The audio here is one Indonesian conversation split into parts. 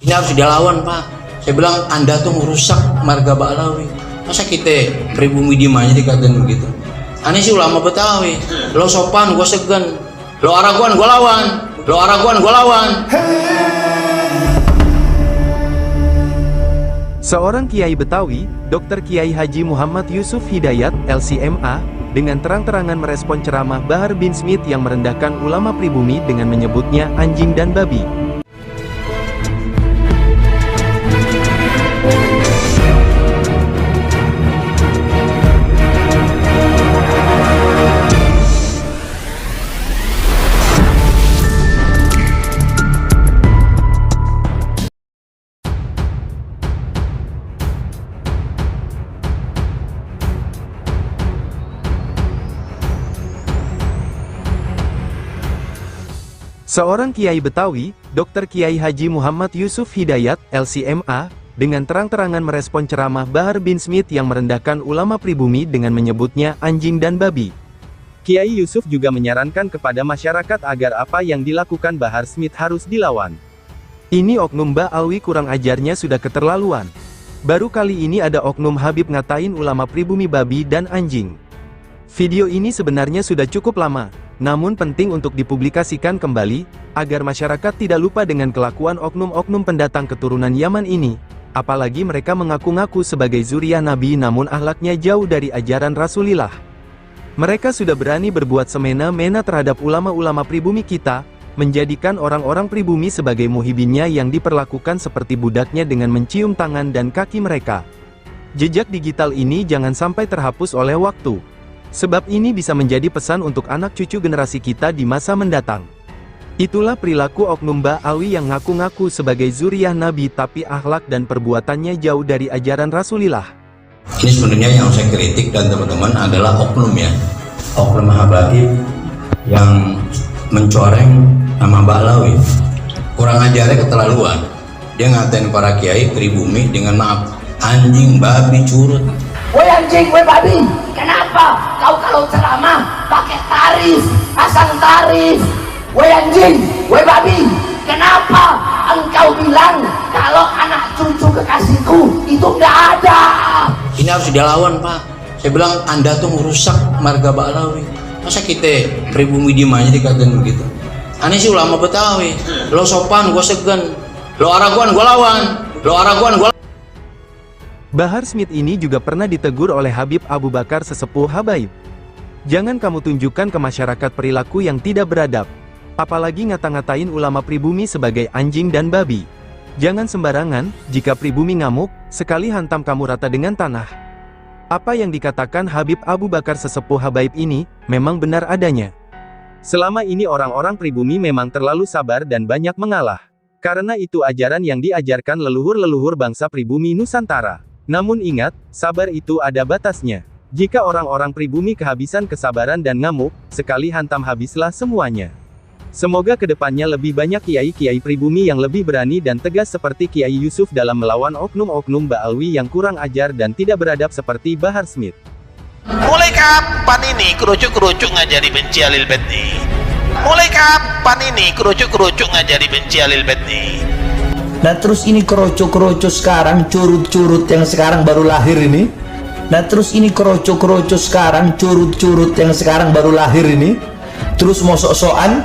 Ini harus dilawan, Pak. Saya bilang Anda tuh merusak marga Ba'alawi. Masa kita pribumi diem aja dikatain begitu? Aneh sih ulama Betawi. Lo sopan, gua segan. Lo araguan, gua lawan. Lo araguan, gua lawan. Seorang Kiai Betawi, Dr. Kiai Haji Muhammad Yusuf Hidayat, LCMA, dengan terang-terangan merespon ceramah Bahar bin Smith yang merendahkan ulama pribumi dengan menyebutnya anjing dan babi. Seorang Kiai Betawi, Dr. Kiai Haji Muhammad Yusuf Hidayat, LCMA, dengan terang-terangan merespon ceramah Bahar bin Smith yang merendahkan ulama pribumi dengan menyebutnya anjing dan babi. Kiai Yusuf juga menyarankan kepada masyarakat agar apa yang dilakukan Bahar Smith harus dilawan. Ini oknum Ba'alawi kurang ajarnya sudah keterlaluan. Baru kali ini ada oknum Habib ngatain ulama pribumi babi dan anjing. Video ini sebenarnya sudah cukup lama, namun penting untuk dipublikasikan kembali, agar masyarakat tidak lupa dengan kelakuan oknum-oknum pendatang keturunan Yaman ini. Apalagi mereka mengaku-ngaku sebagai zuriyah Nabi namun akhlaknya jauh dari ajaran Rasulillah. Mereka sudah berani berbuat semena-mena terhadap ulama-ulama pribumi kita, menjadikan orang-orang pribumi sebagai muhibinnya yang diperlakukan seperti budaknya dengan mencium tangan dan kaki mereka. Jejak digital ini jangan sampai terhapus oleh waktu. Sebab ini bisa menjadi pesan untuk anak cucu generasi kita di masa mendatang. Itulah perilaku oknum Ba'alawi yang ngaku-ngaku sebagai zuriyah Nabi tapi akhlak dan perbuatannya jauh dari ajaran Rasulillah. Ini sebenarnya yang saya kritik dan teman-teman adalah oknum ya. Oknum habaib yang mencoreng nama Ba'alawi. Kurang ajarnya keterlaluan. Dia ngatain para kiai pribumi dengan maaf, anjing, babi, curut. Woi anjing, woi babi, kenapa kau kalau ceramah pakai tarif, pasang tarif? Woi anjing, woi babi, kenapa engkau bilang kalau anak cucu kekasihku itu enggak ada? Ini harus dilawan, Pak. Saya bilang Anda tuh merusak marga Ba'alawi. Masa kita pribumi diem aja dikatain begitu? Aneh sih ulama Betawi. Lo sopan, gua segan. Lo araguan, gua lawan. Lo araguan, gua. Bahar Smith ini juga pernah ditegur oleh Habib Abu Bakar sesepuh habaib. Jangan kamu tunjukkan ke masyarakat perilaku yang tidak beradab. Apalagi ngata-ngatain ulama pribumi sebagai anjing dan babi. Jangan sembarangan, jika pribumi ngamuk, sekali hantam kamu rata dengan tanah. Apa yang dikatakan Habib Abu Bakar sesepuh habaib ini, memang benar adanya. Selama ini orang-orang pribumi memang terlalu sabar dan banyak mengalah. Karena itu ajaran yang diajarkan leluhur-leluhur bangsa pribumi Nusantara. Namun ingat, sabar itu ada batasnya. Jika orang-orang pribumi kehabisan kesabaran dan ngamuk, sekali hantam habislah semuanya. Semoga kedepannya lebih banyak kiai-kiai pribumi yang lebih berani dan tegas seperti Kiai Yusuf dalam melawan oknum-oknum Ba'alawi yang kurang ajar dan tidak beradab seperti Bahar Smith. Mulai kapan ini kerucuk-kerucuk ngajari benci Alil Bedi? Mulai kapan ini kerucuk-kerucuk ngajari benci Alil Bedi? Nah terus ini keroco-keroco sekarang, curut-curut yang sekarang baru lahir ini. Nah terus ini keroco-keroco sekarang, curut-curut yang sekarang baru lahir ini. Terus mau sok-sokan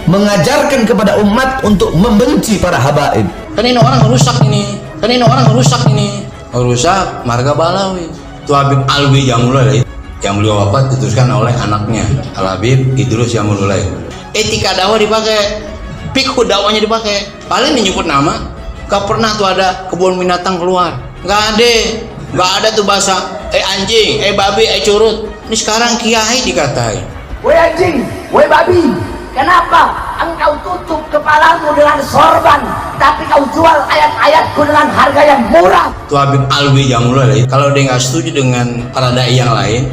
mengajarkan kepada umat untuk membenci para habaib. Kan ini orang rusak ini. Kan ini orang rusak ini. Rusak marga Ba'alawi. Itu Habib Alwi Jamulullah yang beliau wafat diteruskan oleh anaknya Al-Habib Idrus Jamulullah. Etika dakwah dipakai, fikih dakwahnya dipakai. Paling menyebut nama, gak pernah tuh ada kebun binatang keluar. Gak ada tuh bahasa anjing, babi, curut. Ini sekarang kiai dikatai. Woi anjing, woi babi, kenapa engkau tutup kepalamu dengan sorban, tapi kau jual ayat-ayatku dengan harga yang murah? Tuh Habib Alwi Jamulullah. Kalau dia nggak setuju dengan para dai yang lain,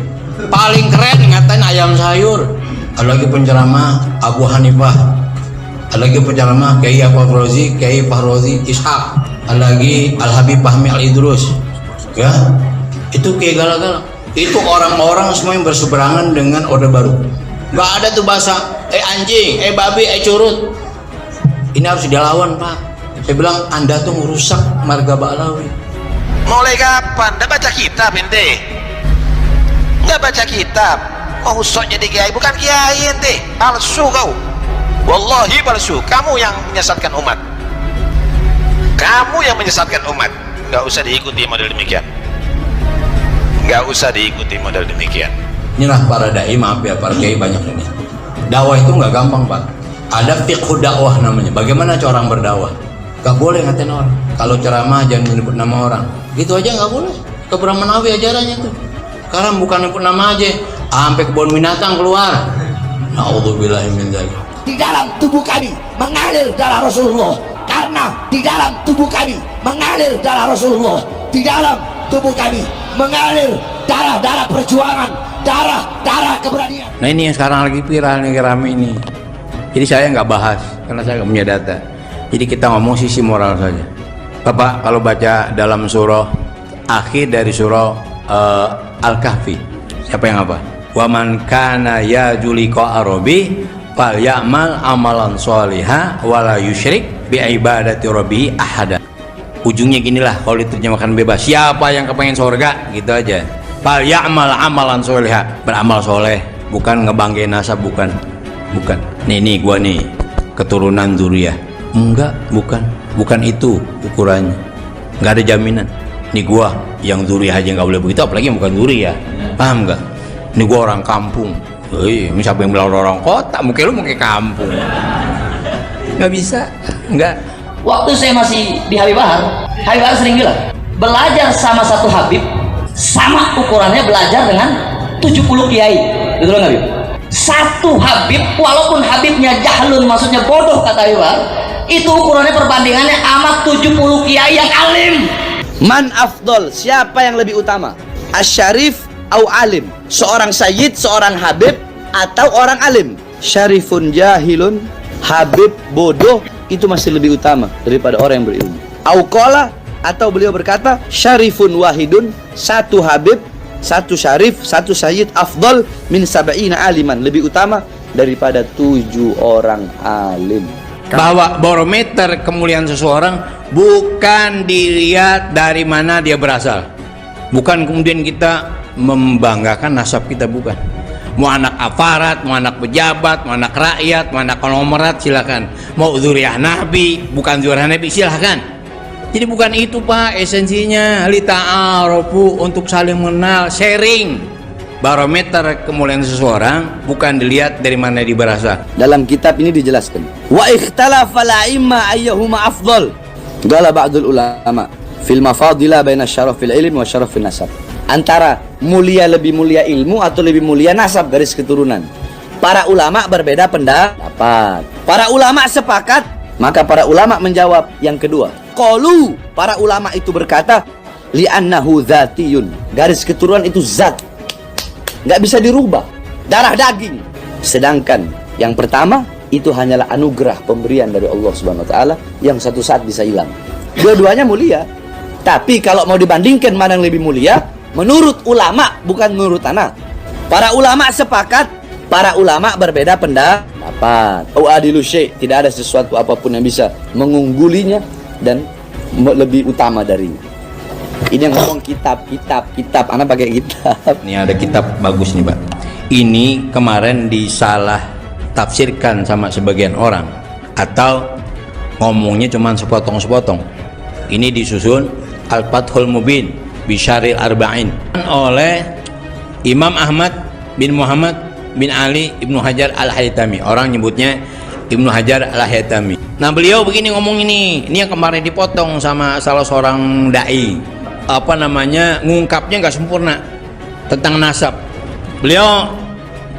paling keren ngatain ayam sayur. Ada lagi penceramah Abu Hanifah. Ada lagi penceramah Kiai Fahrozi, Kiai Fahrozi Ishaq, ada lagi Al-Habib Fahmi Al-Idrus. Ya, itu kayak gala-gala. Itu orang-orang semua yang berseberangan dengan Orde Baru. Gak ada tuh bahasa anjing, babi, curut. Ini harus dilawan, Pak. Saya bilang Anda tuh merusak marga Ba'lawi. Mulai kapan? Nggak baca kitab ente? Nggak baca kitab? Mau sok jadi kiai? Bukan kiai ente, palsu kau. Wallahi palsu. Kamu yang menyesatkan umat. Kamu yang menyesatkan umat. Nggak usah diikuti model demikian. Nggak usah diikuti model demikian. Inilah para dai, maaf ya, para kiai banyak ini. Dakwah itu nggak gampang, Pak. Ada fiqh dakwah namanya. Bagaimana cara orang berdakwah? Gak boleh ngatain orang. Kalau ceramah jangan menyebut nama orang. Itu aja nggak boleh. Ke Brahmanawi ajarannya tuh. Sekarang bukan nyebut nama aja, sampai kebun binatang keluar. Na'udzubillahi min dzalik. Di dalam tubuh kami mengalir darah Rasulullah, karena di dalam tubuh kami mengalir darah Rasulullah, di dalam tubuh kami mengalir darah-darah perjuangan, darah-darah keberanian. Nah ini yang sekarang lagi viral nih, rame ini. Jadi saya nggak bahas karena saya nggak punya data. Jadi kita ngomong sisi moral saja. Bapak kalau baca dalam surah akhir dari surah Al-Kahfi, siapa yang apa? Wa man kana yarju liqa'a rabbih falyamal amalan sholiha wala yusyrik bi ibadati rabbih ahada. Ujungnya ginilah kalau diterjemahkan bebas. Siapa yang kepengen surga, gitu aja. Falyamal amalan sholiha, beramal soleh, bukan ngebanggain nasab, bukan. Nih gua nih keturunan dzurriyyah. Enggak, bukan itu ukurannya. Nggak ada jaminan. Nih gua yang dzurriyyah aja nggak boleh begitu, apalagi yang bukan dzurriyyah. Paham nggak? Nih gua orang kampung. Siapa yang bilang orang kota? Mungkin lu mau ke kampung. Nggak bisa, nggak. Waktu saya masih di Habib Bahar sering bilang, belajar sama satu Habib sama ukurannya belajar dengan 70 kiai. Betul nggak, Habib? Satu Habib, walaupun Habibnya jahlun, maksudnya bodoh, kata Habib Bahar, itu ukurannya perbandingannya amat 70 kiai yang alim. Man afdol, siapa yang lebih utama? Asyarif au alim, seorang sayyid, seorang habib, atau orang alim? Syarifun jahilun, habib bodoh, itu masih lebih utama daripada orang yang berilmu. Au qala, atau beliau berkata, syarifun wahidun, satu habib, satu syarif, satu sayyid, afdol min sab'ina aliman, lebih utama daripada 7 orang alim. Bahwa barometer kemuliaan seseorang bukan dilihat dari mana dia berasal. Bukan kemudian kita membanggakan nasab kita, bukan. Mau anak aparat, mau anak pejabat, mau anak rakyat, mau anak konglomerat, silakan. Mau dzurriyyah Nabi, bukan dzurriyyah Nabi, silakan. Jadi bukan itu, Pak, esensinya. Li ta'arufu, untuk saling mengenal, sharing. Barometer kemuliaan seseorang bukan dilihat dari mana dia berasal. Dalam kitab ini dijelaskan, wa ikhtalafa la'imma ayyuhuma afdal. Qala ba'dul ulama fil mafadila baina syarafil ilmi wa syarafil nasab. Antara mulia, lebih mulia ilmu atau lebih mulia nasab, garis keturunan. Para ulama berbeda pendapat. Para ulama sepakat, maka para ulama menjawab yang kedua. Qalu, para ulama itu berkata, li'annahu dzatiyun, garis keturunan itu zat, nggak bisa dirubah, darah daging. Sedangkan yang pertama itu hanyalah anugerah pemberian dari Allah Subhanahu wa taala yang satu saat bisa hilang. Dua-duanya mulia. Tapi kalau mau dibandingkan mana yang lebih mulia, menurut ulama, bukan menurut anak. Para ulama sepakat, para ulama berbeda pendapat. Adilu syai', tidak ada sesuatu apapun yang bisa mengunggulinya dan lebih utama darinya. Ini yang ngomong kitab. Anak pakai kitab. Ini ada kitab bagus nih, Pak. Ini kemarin disalah tafsirkan sama sebagian orang, atau ngomongnya cuma sepotong-sepotong. Ini disusun Al-Fathul Mubin Bisyaril Arba'in oleh Imam Ahmad bin Muhammad bin Ali Ibnu Hajar Al-Haytami. Orang nyebutnya Ibnu Hajar Al-Haytami. Nah, beliau begini ngomong ini yang kemarin dipotong sama salah seorang dai. Ngungkapnya nggak sempurna tentang nasab. Beliau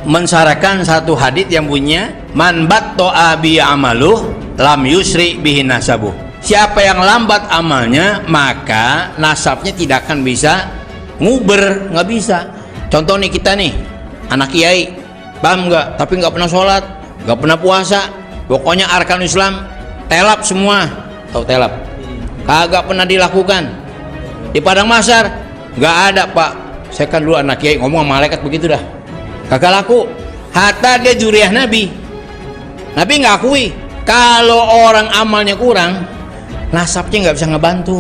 mensyaratkan satu hadits yang punya man batta'a bi amaluh lam yusri bihi nasabuh. Siapa yang lambat amalnya, maka nasabnya tidak akan bisa nguber, nggak bisa. Contoh nih, kita nih anak kiai, paham nggak? Tapi nggak pernah sholat, nggak pernah puasa, pokoknya arkan Islam telap semua. Tahu telap? Kagak pernah dilakukan. Di padang mahsyar nggak ada, Pak. Saya kan dulu anak kiai, ngomong sama malaikat begitu dah, kagak laku. Hatta dia dzurriyyah Nabi nggak akui. Kalau orang amalnya kurang, nasabnya nggak bisa ngebantu.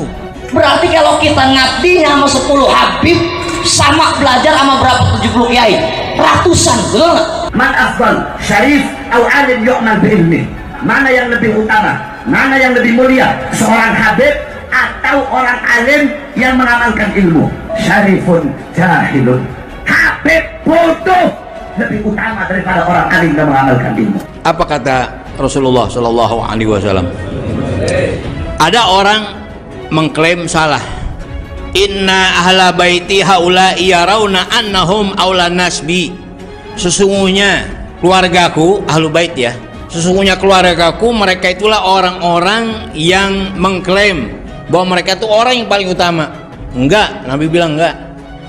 Berarti kalau kita ngabdinya sama 10 habib sama belajar sama berapa 70 kiai, ratusan, betul nggak? Man afdal, syarif, atau alim yu'mal bi'ilmi. Mana yang lebih utama? Mana yang lebih mulia? Seorang habib atau orang alim yang mengamalkan ilmu? Syarifun jahilun. Habib bodoh lebih utama daripada orang alim yang mengamalkan ilmu. Apa kata Rasulullah Shallallahu Alaihi Wasallam? Ada orang mengklaim salah. Inna ahla baiti haula yarawna annahum aula nasbi. Sesungguhnya keluargaku, ahlu bait ya. Sesungguhnya keluargaku, mereka itulah orang-orang yang mengklaim bahwa mereka itu orang yang paling utama. Enggak, Nabi bilang enggak.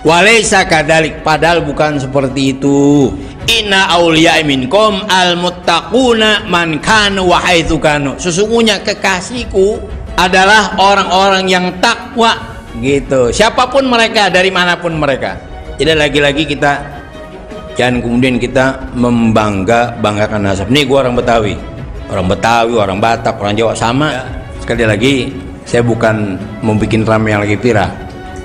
Walaysa kadzalik, padahal bukan seperti itu. Inna auliya minkum al-muttaquna man kanu wa haitsu kanu. Sesungguhnya kekasihku adalah orang-orang yang takwa gitu, siapapun mereka, dari manapun mereka. Jadi lagi-lagi kita jangan kemudian kita membanggakan nasab. Nih gua orang Betawi, orang Batak, orang Jawa sama. Sekali lagi saya bukan mau bikin rame yang lagi viral,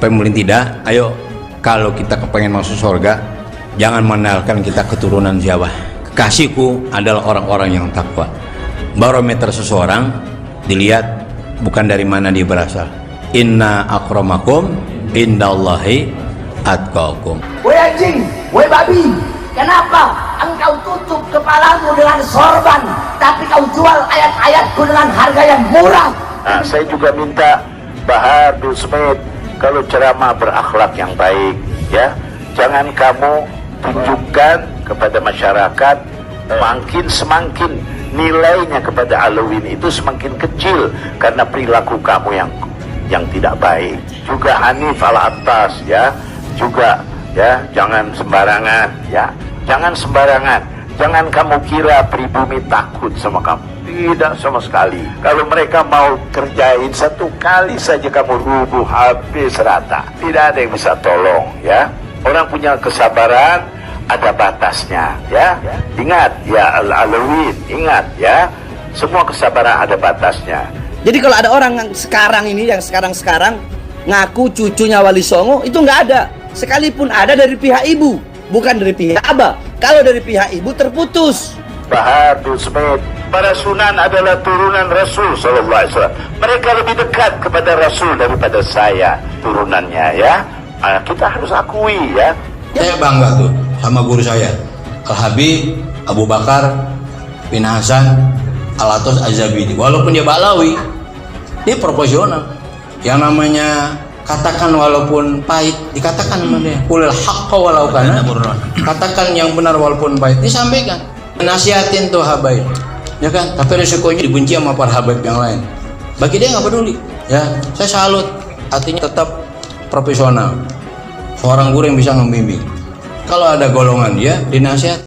paling tidak. Ayo, kalau kita kepengen masuk surga, jangan mengenalkan kita keturunan siapa. Kekasihku adalah orang-orang yang takwa. Barometer seseorang dilihat bukan dari mana dia berasal. Inna akramakum indallahi atqakum. Woi anjing, woi babi, kenapa engkau tutup kepalamu dengan sorban, tapi kau jual ayat-ayatku dengan harga yang murah? Nah, saya juga minta Bahar bin Smith, kalau ceramah berakhlak yang baik, ya, jangan kamu tunjukkan kepada masyarakat makin semakin nilainya kepada Alawin itu semakin kecil karena perilaku kamu yang tidak baik. Juga Hanif Al-Attas, ya, juga ya, jangan sembarangan, ya, jangan sembarangan. Jangan kamu kira pribumi takut sama kamu, tidak sama sekali. Kalau mereka mau kerjain satu kali saja kamu rubuh habis rata, tidak ada yang bisa tolong, ya. Orang punya kesabaran ada batasnya, ya. Ingat ya, Al-Alawin, ingat ya, semua kesabaran ada batasnya. Jadi kalau ada orang yang sekarang ini, yang sekarang ngaku cucunya Wali Songo, itu nggak ada. Sekalipun ada dari pihak ibu, bukan dari pihak abah. Kalau dari pihak ibu terputus. Bahar bin Smith, para sunan adalah turunan Rasul Sallallahu Alaihi Wasallam. Mereka lebih dekat kepada Rasul daripada saya turunannya, ya. Nah, kita harus akui, ya. Saya bangga tuh sama guru saya, Al-Habib Abu Bakar bin Hasan Al-Atos Az-Zabidi. Walaupun dia Balawi, dia proporsional. Yang namanya katakan walaupun pahit, dikatakan sama dia. Qulil haqqa walau kana. Katakan yang benar walaupun pahit, disampaikan. Nasihatin tuh habaib, ya kan? Tapi resikonya dibenci sama para habaib yang lain. Bagi dia nggak peduli, ya. Saya salut, artinya tetap profesional. Seorang guru yang bisa membimbing. Kalau ada golongan dia dinasihat.